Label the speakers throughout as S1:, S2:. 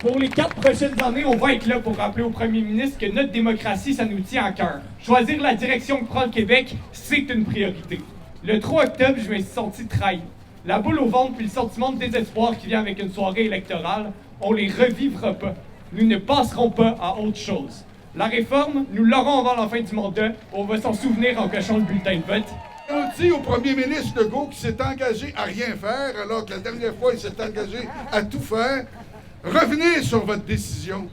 S1: Pour les 4 prochaines années, on va être là pour rappeler au premier ministre que notre démocratie, ça nous tient à cœur. Choisir la direction que prend le Québec, c'est une priorité. Le 3 octobre, je me suis senti trahi. La boule au ventre puis le sentiment de désespoir qui vient avec une soirée électorale, on les revivra pas. Nous ne passerons pas à autre chose. La réforme, nous l'aurons avant la fin du mandat. On va s'en souvenir en cochant le bulletin de vote.
S2: On dit au premier ministre Legault qui s'est engagé à rien faire, alors que la dernière fois, il s'est engagé à tout faire. Revenez sur votre décision.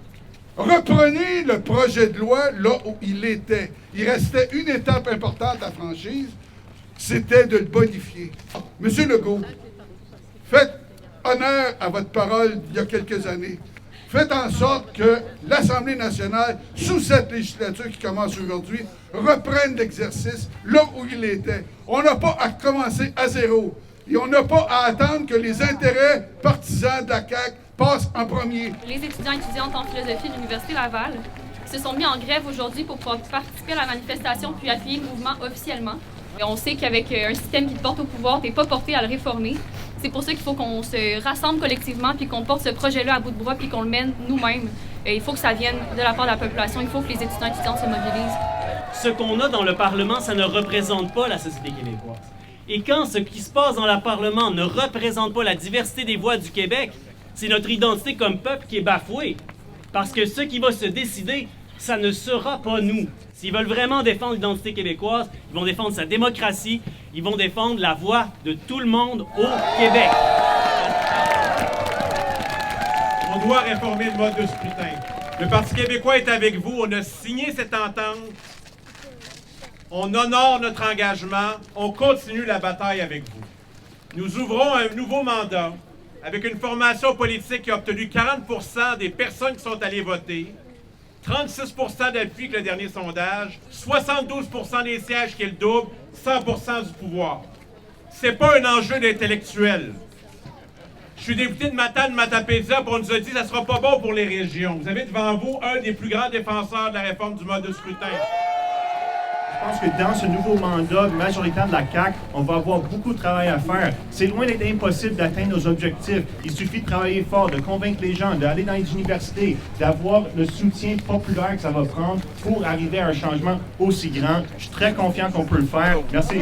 S2: Reprenez le projet de loi là où il était. Il restait une étape importante à franchir, c'était de le bonifier. Monsieur Legault, faites honneur à votre parole d'il y a quelques années. Faites en sorte que l'Assemblée nationale, sous cette législature qui commence aujourd'hui, reprenne l'exercice là où il était. On n'a pas à commencer à zéro. Et on n'a pas à attendre que les intérêts partisans de la CAQ passent en premier.
S3: Les étudiants et étudiantes en philosophie de l'Université Laval se sont mis en grève aujourd'hui pour pouvoir participer à la manifestation puis appuyer le mouvement officiellement. Et on sait qu'avec un système qui te porte au pouvoir, tu n'es pas porté à le réformer. C'est pour ça qu'il faut qu'on se rassemble collectivement puis qu'on porte ce projet-là à bout de bras puis qu'on le mène nous-mêmes. Et il faut que ça vienne de la part de la population. Il faut que les étudiants et étudiantes se mobilisent.
S4: Ce qu'on a dans le Parlement, ça ne représente pas la société québécoise. Et quand ce qui se passe dans le Parlement ne représente pas la diversité des voix du Québec, c'est notre identité comme peuple qui est bafouée. Parce que ce qui va se décider, ça ne sera pas nous. S'ils veulent vraiment défendre l'identité québécoise, ils vont défendre sa démocratie, ils vont défendre la voix de tout le monde au Québec.
S5: On doit réformer le mode de scrutin. Le Parti québécois est avec vous. On a signé cette entente. On honore notre engagement. On continue la bataille avec vous. Nous ouvrons un nouveau mandat avec une formation politique qui a obtenu 40% des personnes qui sont allées voter, 36% d'appui avec le dernier sondage, 72% des sièges qui est le double, 100% du pouvoir. C'est pas un enjeu d'intellectuel. Je suis député de Matane-Matapédia, puis on nous a dit que ça sera pas bon pour les régions. Vous avez devant vous un des plus grands défenseurs de la réforme du mode de scrutin.
S6: Je pense que dans ce nouveau mandat majoritaire de la CAQ, on va avoir beaucoup de travail à faire. C'est loin d'être impossible d'atteindre nos objectifs. Il suffit de travailler fort, de convaincre les gens, d'aller dans les universités, d'avoir le soutien populaire que ça va prendre pour arriver à un changement aussi grand. Je suis très confiant qu'on peut le faire. Merci.